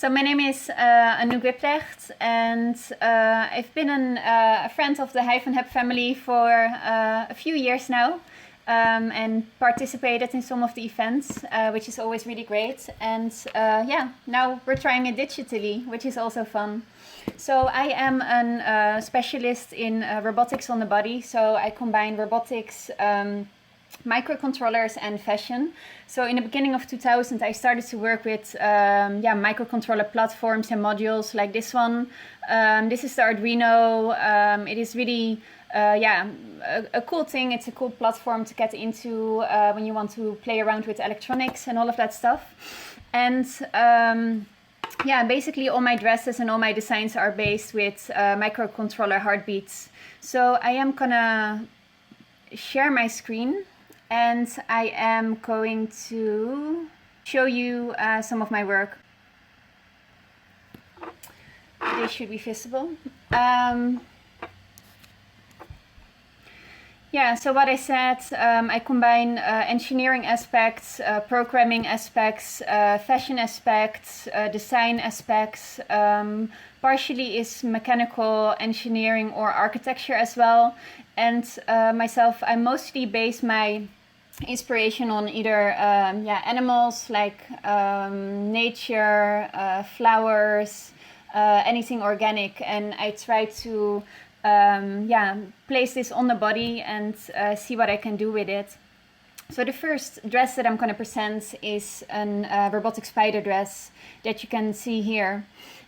So my name is Anouk Wipprecht, and I've been a friend of the Hive and Heb family for a few years now, and participated in some of the events, which is always really great. And yeah, now we're trying it digitally, which is also fun. So I am a specialist in robotics on the body. So I combine robotics, microcontrollers and fashion. So in the beginning of 2000 I started to work with microcontroller platforms and modules like this one. This is the Arduino. It is really a cool thing. It's a cool platform to get into when you want to play around with electronics and all of that stuff. And basically all my dresses and all my designs are based with microcontroller heartbeats. So I am gonna share my screen, and I am going to show you some of my work. This should be visible. So what I said, I combine engineering aspects, programming aspects, fashion aspects, design aspects, partially is mechanical engineering or architecture as well. And myself, I mostly base my inspiration on either animals like nature, flowers, anything organic, and I try to place this on the body and see what I can do with it. So the first dress that I'm going to present is a robotic spider dress that you can see here.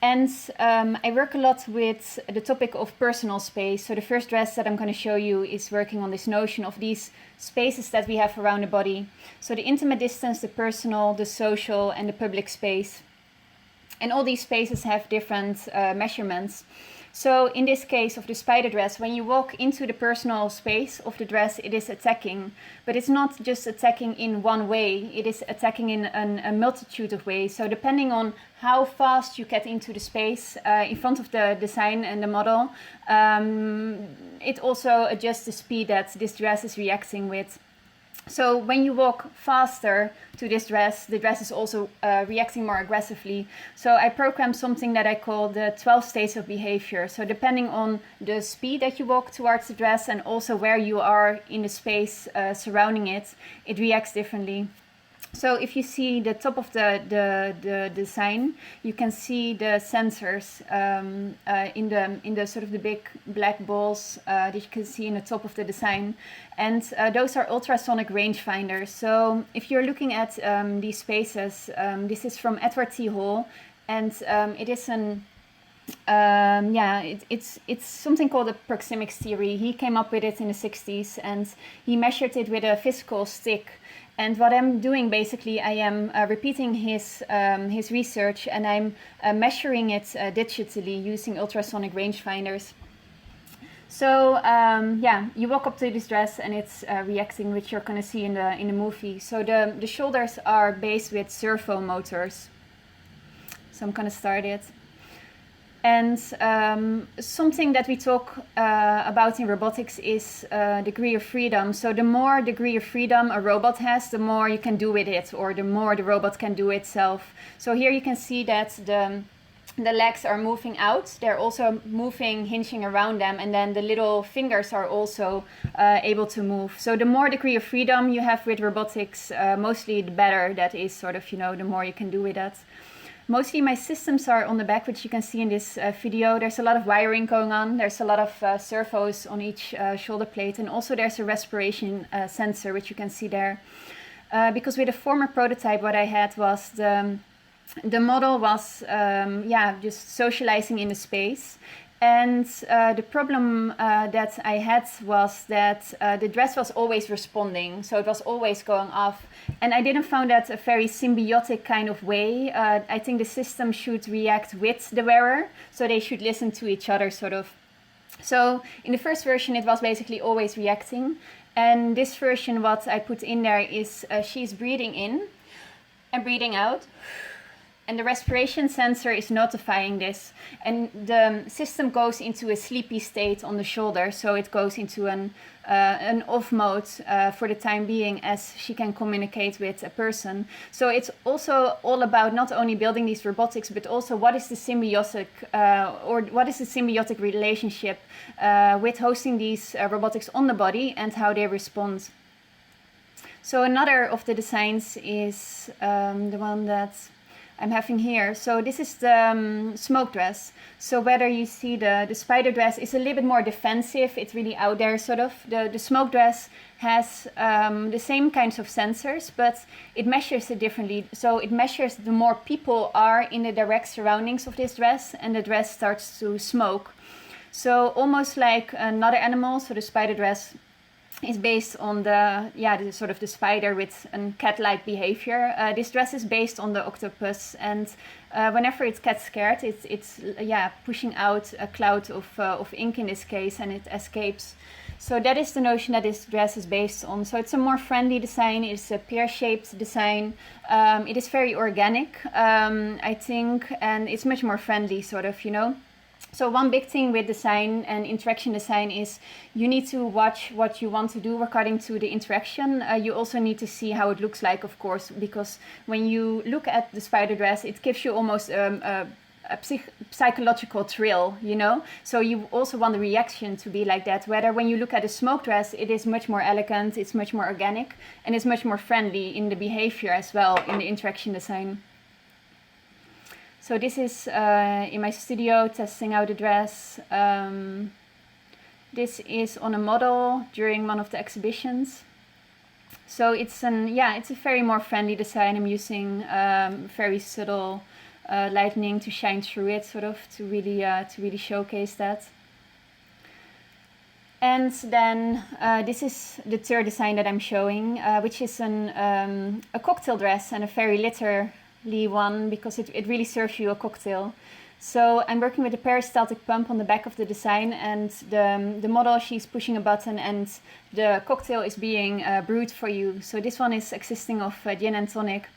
And I work a lot with the topic of personal space. So the first dress that I'm going to show you is working on this notion of these spaces that we have around the body. So the intimate distance, the personal, the social, and the public space. And all these spaces have different measurements. So in this case of the spider dress, when you walk into the personal space of the dress, it is attacking. But it's not just attacking in one way, it is attacking in a multitude of ways. So depending on how fast you get into the space in front of the design and the model, it also adjusts the speed that this dress is reacting with. So when you walk faster to this dress, the dress is also reacting more aggressively. So I programmed something that I call the 12 states of behavior. So depending on the speed that you walk towards the dress and also where you are in the space surrounding it, it reacts differently. So if you see the top of the design, you can see the sensors in the sort of the big black balls that you can see in the top of the design, and those are ultrasonic rangefinders. So if you're looking at these spaces, this is from Edward T. Hall, and it is it's something called the proxemics theory. He came up with it in the 60s, and he measured it with a physical stick. And what I'm doing basically, I am repeating his research, and I'm measuring it digitally using ultrasonic rangefinders. So you walk up to this dress and it's reacting, which you're going to see in the movie. So the shoulders are based with servo motors. So I'm going to start it. And something that we talk about in robotics is degree of freedom. So the more degree of freedom a robot has, the more you can do with it, or the more the robot can do itself. So here you can see that the legs are moving out. They're also moving, hinging around them, and then the little fingers are also able to move. So the more degree of freedom you have with robotics, mostly the better. That is sort of, the more you can do with that. Mostly my systems are on the back, which you can see in this video. There's a lot of wiring going on. There's a lot of servos on each shoulder plate. And also there's a respiration sensor, which you can see there. Because with a former prototype, what I had was the model was just socializing in the space. And the problem that I had was that the dress was always responding, so it was always going off. And I didn't find that a very symbiotic kind of way. I think the system should react with the wearer, so they should listen to each other, sort of. So in the first version, it was basically always reacting. And this version, what I put in there is she's breathing in and breathing out. And the respiration sensor is notifying this. And the system goes into a sleepy state on the shoulder. So it goes into an off mode for the time being, as she can communicate with a person. So it's also all about not only building these robotics, but also what is the symbiotic relationship with hosting these robotics on the body and how they respond. So another of the designs is the one that I'm having here. So this is the smoke dress. So whether you see the spider dress is a little bit more defensive, it's really out there sort of. The smoke dress has the same kinds of sensors, but it measures it differently. So it measures the more people are in the direct surroundings of this dress, and the dress starts to smoke. So almost like another animal, so the spider dress is based on the sort of the spider with a cat-like behavior. This dress is based on the octopus, and whenever it gets scared, it's pushing out a cloud of ink in this case, and it escapes. So that is the notion that this dress is based on. So it's a more friendly design. It's a pear-shaped design. It is very organic, I think, and it's much more friendly, sort of, you know. So one big thing with design and interaction design is you need to watch what you want to do according to the interaction. You also need to see how it looks like, of course, because when you look at the spider dress, it gives you almost a psychological thrill, you know. So you also want the reaction to be like that. Whether when you look at a smoke dress, it is much more elegant, it's much more organic, and it's much more friendly in the behavior as well, in the interaction design. So this is in my studio testing out the dress. This is on a model during one of the exhibitions. So it's a very more friendly design. I'm using very subtle lighting to shine through it, sort of, to really showcase that. And then this is the third design that I'm showing, which is a cocktail dress, and a very literally one, because it really serves you a cocktail. So I'm working with a peristaltic pump on the back of the design, and the model, she's pushing a button and the cocktail is being brewed for you. So this one is consisting of gin and tonic.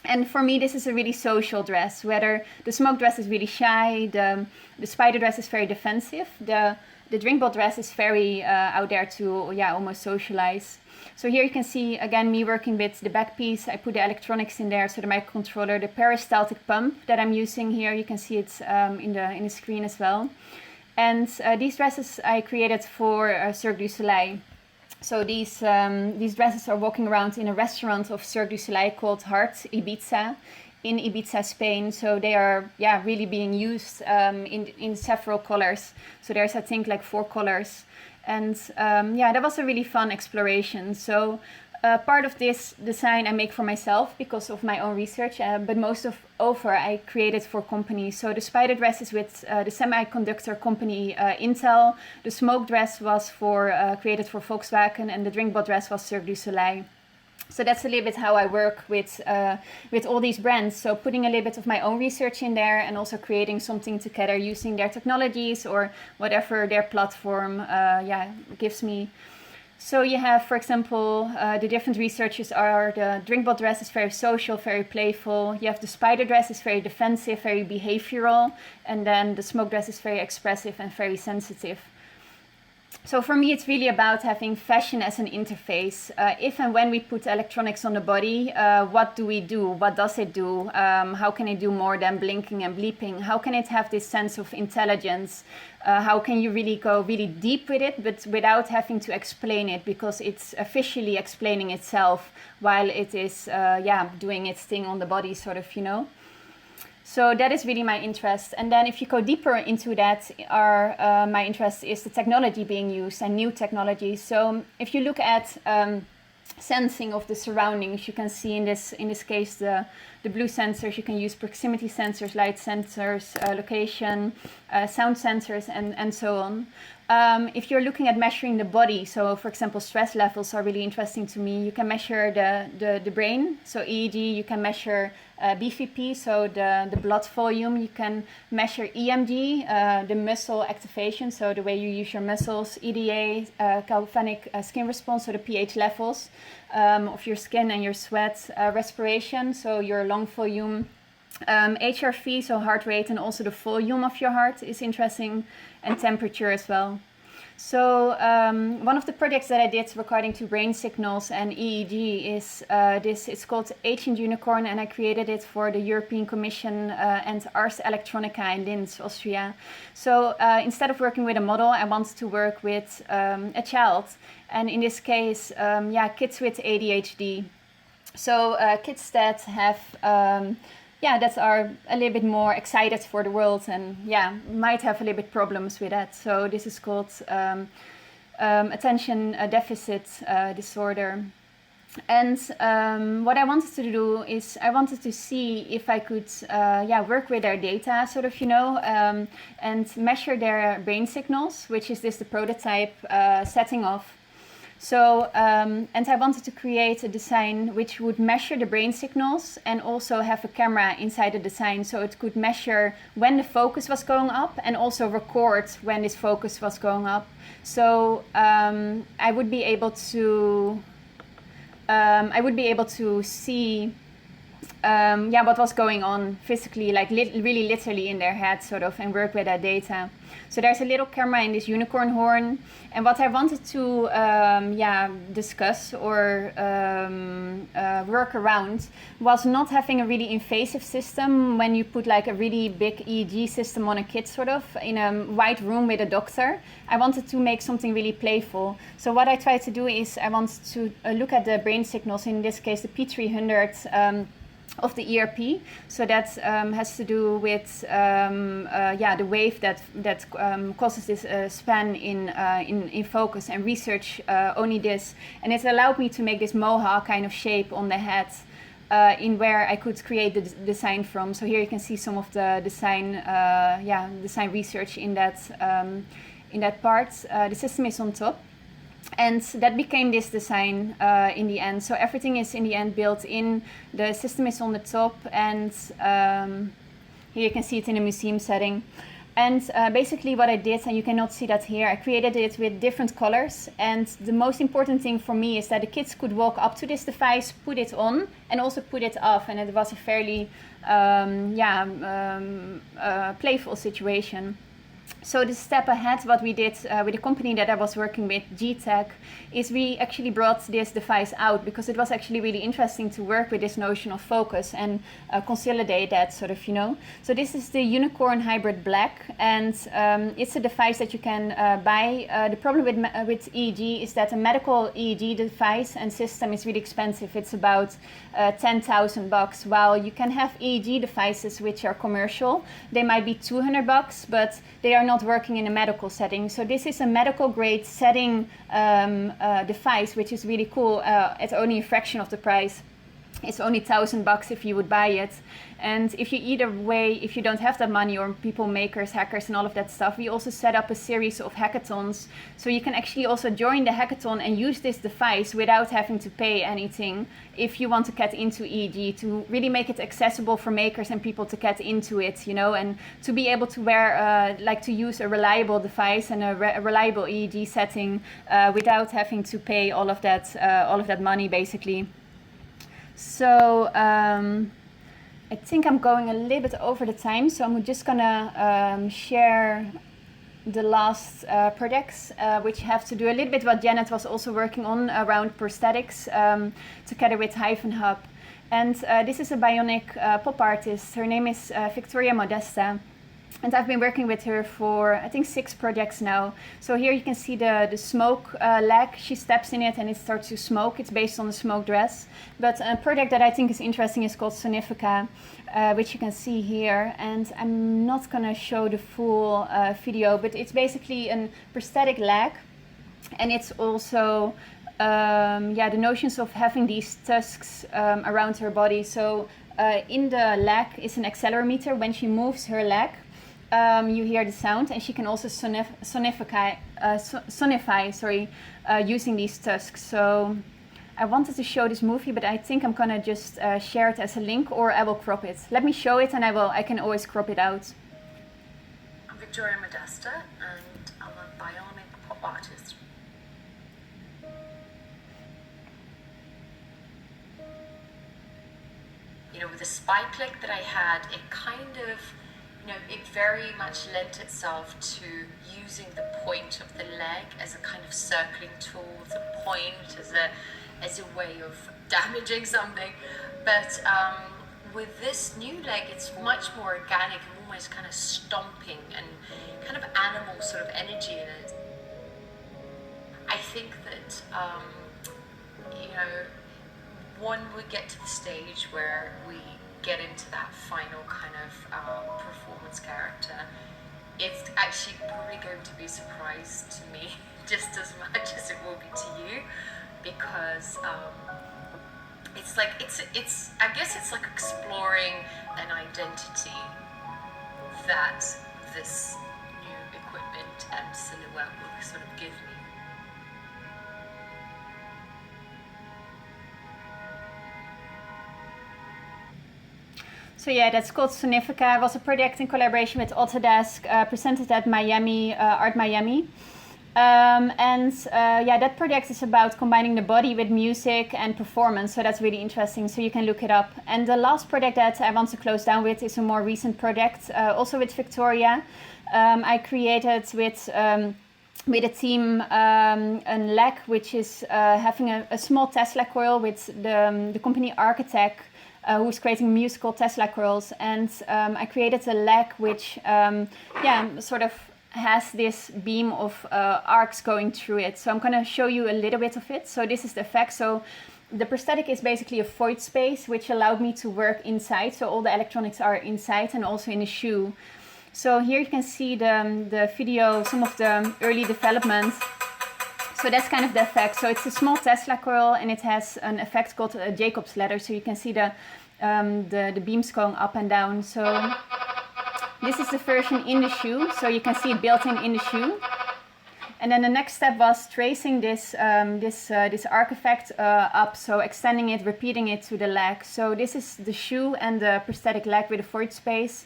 And for me, this is a really social dress. Whether the smoke dress is really shy, the spider dress is very defensive, the drink ball dress is very out there to almost socialize. So here you can see again me working with the back piece. I put the electronics in there, so the microcontroller, the peristaltic pump that I'm using here. You can see it in the screen as well. And these dresses I created for Cirque du Soleil. So these dresses are walking around in a restaurant of Cirque du Soleil called Heart Ibiza, in Ibiza, Spain. So they are really being used in several colors. So there's, I think, like 4 colors. And that was a really fun exploration. So part of this design I make for myself because of my own research, but most of over I created for companies. So the spider dress is with the semiconductor company Intel. The smoke dress was created for Volkswagen, and the drink ball dress was Cirque du Soleil. So that's a little bit how I work with all these brands. So putting a little bit of my own research in there, and also creating something together using their technologies or whatever their platform gives me. So you have, for example, the different researchers are: the drink ball dress is very social, very playful. You have the spider dress is very defensive, very behavioral. And then the smoke dress is very expressive and very sensitive. So for me, it's really about having fashion as an interface. If and when we put electronics on the body, what do we do? What does it do? How can it do more than blinking and bleeping? How can it have this sense of intelligence? How can you really go really deep with it, but without having to explain it, because it's officially explaining itself while it is doing its thing on the body, sort of, you know? So that is really my interest. And then if you go deeper into that, my interest is the technology being used and new technology. So if you look at sensing of the surroundings, you can see in this case the blue sensors. You can use proximity sensors, light sensors, location, sound sensors, and so on. If you're looking at measuring the body, so for example, stress levels are really interesting to me. You can measure the brain, so EEG. You can measure BVP, so the blood volume. You can measure EMG, the muscle activation, so the way you use your muscles. EDA, galvanic skin response, so the pH levels of your skin and your sweat. Respiration, so your lung volume. HRV, so heart rate, and also the volume of your heart is interesting, and temperature as well. So one of the projects that I did regarding to brain signals and EEG is it's called Ancient Unicorn, and I created it for the European Commission and Ars Electronica in Linz, Austria. So instead of working with a model, I wanted to work with a child, and in this case, kids with ADHD. So kids that have that are a little bit more excited for the world and might have a little bit problems with that. So this is called attention deficit disorder. And what I wanted to do is I wanted to see if I could work with their data, sort of, and measure their brain signals, which is the prototype setting off. So, and I wanted to create a design which would measure the brain signals and also have a camera inside the design, so it could measure when the focus was going up and also record when this focus was going up. So I would be able to see what was going on physically, like really literally in their head, sort of, and work with that data. So there's a little camera in this unicorn horn, and what I wanted to discuss or work around was not having a really invasive system when you put like a really big EEG system on a kid, sort of, in a white room with a doctor. I wanted to make something really playful. So what I tried to do is I wanted to look at the brain signals, in this case the P300 of the ERP. So that has to do with the wave that causes this span in focus, and research only this, and it allowed me to make this mohawk kind of shape on the head in where I could create the design from. So here you can see some of the design design research in that part. The system is on top. And that became this design in the end. So everything is in the end built in. The system is on the top, and here you can see it in a museum setting. And basically what I did, and you cannot see that here, I created it with different colors. And the most important thing for me is that the kids could walk up to this device, put it on, and also put it off. And it was a fairly playful situation. So the step ahead, what we did with the company that I was working with, G-Tech, is we actually brought this device out because it was actually really interesting to work with this notion of focus and consolidate that, sort of, So this is the Unicorn Hybrid Black, and it's a device that you can buy. The problem with EEG is that a medical EEG device and system is really expensive. It's about $10,000, while you can have EEG devices which are commercial. They might be $200, but they are not working in a medical setting. So this is a medical grade setting device, which is really cool. It's only a fraction of the price. It's only $1,000 if you would buy it. And if you don't have that money, or people, makers, hackers, and all of that stuff, we also set up a series of hackathons. So you can actually also join the hackathon and use this device without having to pay anything if you want to get into EEG, to really make it accessible for makers and people to get into it, and to be able to wear, to use a reliable device and a reliable EEG setting without having to pay all of that money, basically. So I think I'm going a little bit over the time, so I'm just gonna share the last projects, which have to do a little bit what Janet was also working on around prosthetics, together with Hyphen Hub. And this is a bionic pop artist. Her name is Victoria Modesta. And I've been working with her for, I think, 6 projects now. So here you can see the smoke leg. She steps in it and it starts to smoke. It's based on the smoke dress. But a project that I think is interesting is called Sonifica, which you can see here. And I'm not going to show the full video, but it's basically a prosthetic leg. And it's also the notions of having these tusks around her body. So in the leg is an accelerometer. When she moves her leg, you hear the sound, and she can also sonify using these tusks. So I wanted to show this movie, but I think I'm gonna just share it as a link, or I will crop it. Let me show it, and I can always crop it out. I'm Victoria Modesta, and I'm a bionic pop artist. with the spike leg that I had, it kind of, it very much lent itself to using the point of the leg as a kind of circling tool, the point as a way of damaging something. But with this new leg, it's much more organic and almost kind of stomping and kind of animal sort of energy in it. I think that, when we get to the stage where we get into that final kind of performance character, it's actually probably going to be a surprise to me just as much as it will be to you, because it's I guess it's like exploring an identity that this new equipment and silhouette will sort of give me. So yeah, that's called Sonifica. It was a project in collaboration with Autodesk, presented at Miami, Art Miami. That project is about combining the body with music and performance, so that's really interesting, so you can look it up. And the last project that I want to close down with is a more recent project, also with Victoria. I created with a team a leg which is having a small Tesla coil with the company Architect, who's creating musical Tesla coils, and I created a leg which sort of has this beam of arcs going through it. So I'm going to show you a little bit of it. So this is the effect. So the prosthetic is basically a void space which allowed me to work inside. So all the electronics are inside and also in the shoe. So here you can see the video, some of the early development. So that's kind of the effect. So it's a small Tesla coil and it has an effect called a Jacob's ladder. So you can see the beams going up and down. So this is the version in the shoe. So you can see it built in the shoe. And then the next step was tracing this arc effect up. So extending it, repeating it to the leg. So this is the shoe and the prosthetic leg with a void space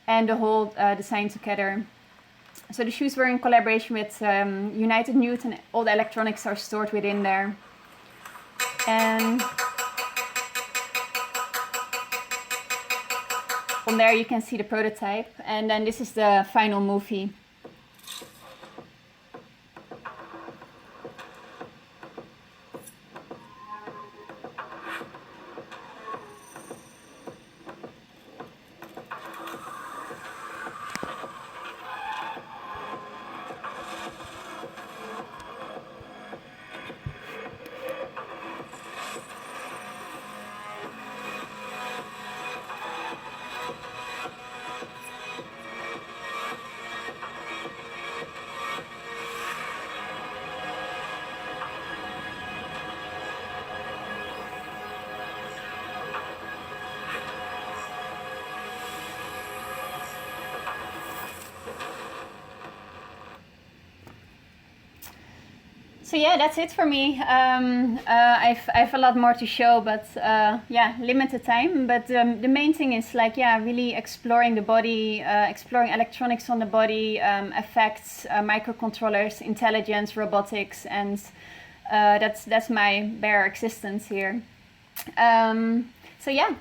and the whole design together. So the shoes were in collaboration with United Newt, and all the electronics are stored within there. And from there you can see the prototype. And then this is the final movie. So yeah, that's it for me. I've a lot more to show, but limited time. But the main thing is really exploring the body, exploring electronics on the body, effects, microcontrollers, intelligence, robotics, and that's my bare existence here. So yeah.